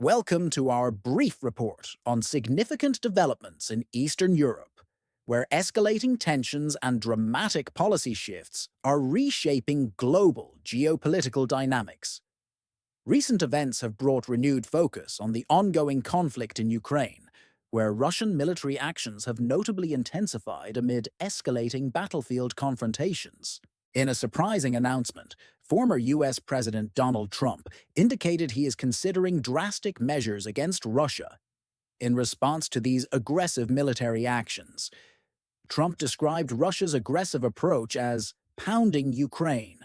Welcome to our brief report on significant developments in Eastern Europe, where escalating tensions and dramatic policy shifts are reshaping global geopolitical dynamics. Recent events have brought renewed focus on the ongoing conflict in Ukraine, where Russian military actions have notably intensified amid escalating battlefield confrontations. In a surprising announcement, former U.S. President Donald Trump indicated he is considering drastic measures against Russia in response to these aggressive military actions. Trump described Russia's aggressive approach as pounding Ukraine,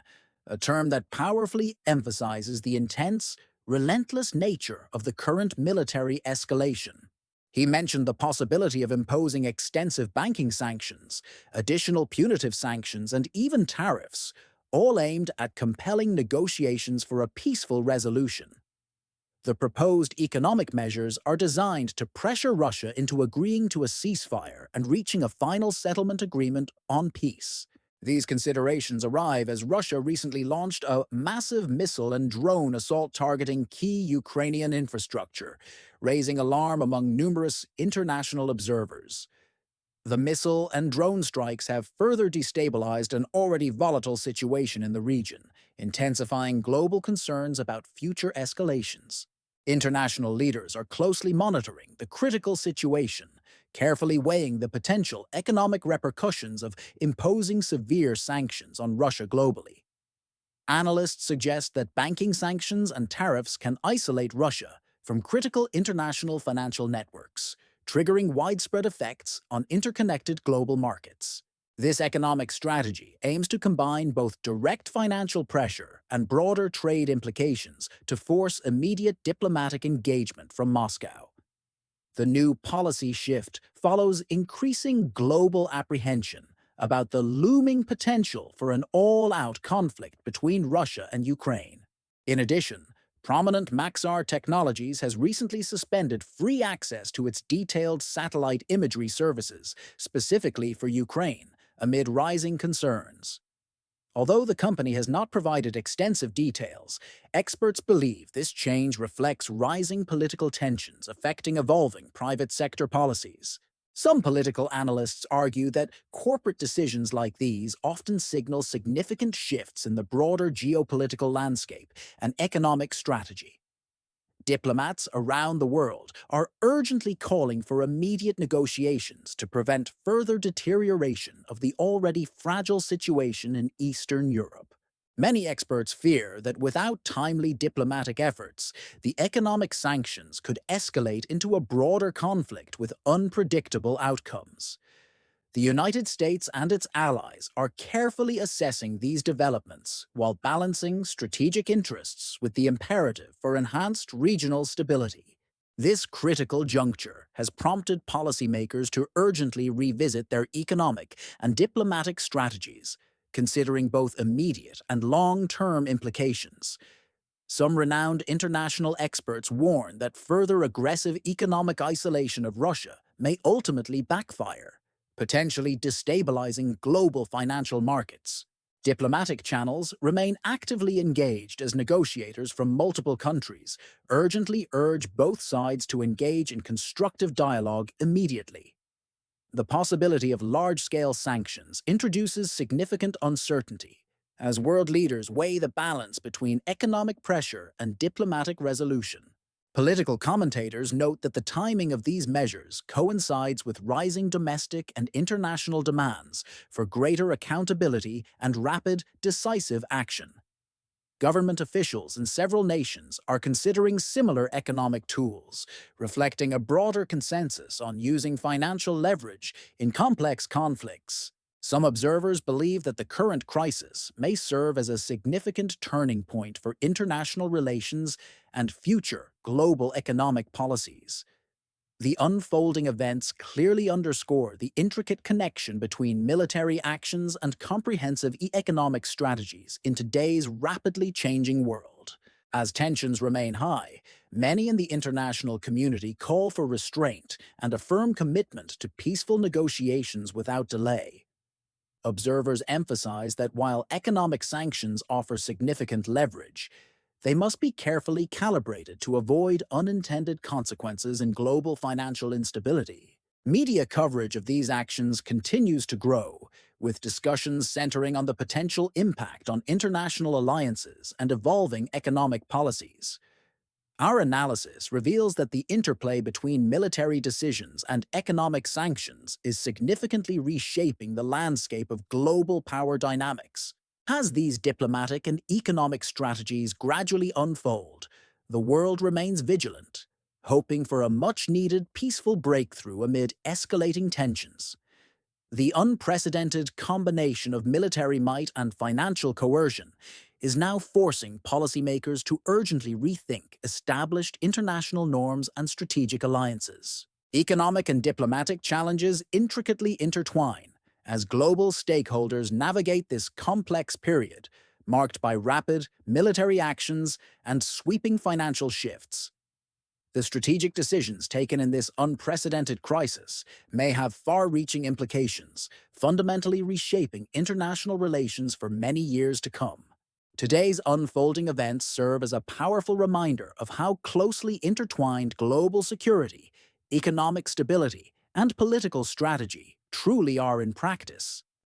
a term that powerfully emphasizes the intense, relentless nature of the current military escalation. He mentioned the possibility of imposing extensive banking sanctions, additional punitive sanctions, and even tariffs, all aimed at compelling negotiations for a peaceful resolution. The proposed economic measures are designed to pressure Russia into agreeing to a ceasefire and reaching a final settlement agreement on peace. These considerations arrive as Russia recently launched a massive missile and drone assault targeting key Ukrainian infrastructure, raising alarm among numerous international observers. The missile and drone strikes have further destabilized an already volatile situation in the region, intensifying global concerns about future escalations. International leaders are closely monitoring the critical situation, carefully weighing the potential economic repercussions of imposing severe sanctions on Russia globally. Analysts suggest that banking sanctions and tariffs can isolate Russia from critical international financial networks, triggering widespread effects on interconnected global markets. This economic strategy aims to combine both direct financial pressure and broader trade implications to force immediate diplomatic engagement from Moscow. The new policy shift follows increasing global apprehension about the looming potential for an all-out conflict between Russia and Ukraine. In addition, prominent Maxar Technologies has recently suspended free access to its detailed satellite imagery services, specifically for Ukraine, amid rising concerns. Although the company has not provided extensive details, experts believe this change reflects rising political tensions affecting evolving private sector policies. Some political analysts argue that corporate decisions like these often signal significant shifts in the broader geopolitical landscape and economic strategy. Diplomats around the world are urgently calling for immediate negotiations to prevent further deterioration of the already fragile situation in Eastern Europe. Many experts fear that without timely diplomatic efforts, the economic sanctions could escalate into a broader conflict with unpredictable outcomes. The United States and its allies are carefully assessing these developments while balancing strategic interests with the imperative for enhanced regional stability. This critical juncture has prompted policymakers to urgently revisit their economic and diplomatic strategies, considering both immediate and long-term implications. Some renowned international experts warn that further aggressive economic isolation of Russia may ultimately backfire, potentially destabilizing global financial markets. Diplomatic channels remain actively engaged as negotiators from multiple countries urgently urge both sides to engage in constructive dialogue immediately. The possibility of large-scale sanctions introduces significant uncertainty as world leaders weigh the balance between economic pressure and diplomatic resolution. Political commentators note that the timing of these measures coincides with rising domestic and international demands for greater accountability and rapid, decisive action. Government officials in several nations are considering similar economic tools, reflecting a broader consensus on using financial leverage in complex conflicts. Some observers believe that the current crisis may serve as a significant turning point for international relations and future global economic policies. The unfolding events clearly underscore the intricate connection between military actions and comprehensive economic strategies in today's rapidly changing world. As tensions remain high, many in the international community call for restraint and a firm commitment to peaceful negotiations without delay. Observers emphasize that while economic sanctions offer significant leverage, They must be carefully calibrated to avoid unintended consequences in global financial instability. Media coverage of these actions continues to grow, with discussions centering on the potential impact on international alliances and evolving economic policies. Our analysis reveals that the interplay between military decisions and economic sanctions is significantly reshaping the landscape of global power dynamics. As these diplomatic and economic strategies gradually unfold, the world remains vigilant, hoping for a much-needed peaceful breakthrough amid escalating tensions. The unprecedented combination of military might and financial coercion is now forcing policymakers to urgently rethink established international norms and strategic alliances. Economic and diplomatic challenges intricately intertwine as global stakeholders navigate this complex period, marked by rapid military actions and sweeping financial shifts. The strategic decisions taken in this unprecedented crisis may have far-reaching implications, fundamentally reshaping international relations for many years to come. Today's unfolding events serve as a powerful reminder of how closely intertwined global security, economic stability, and political strategy truly are in practice.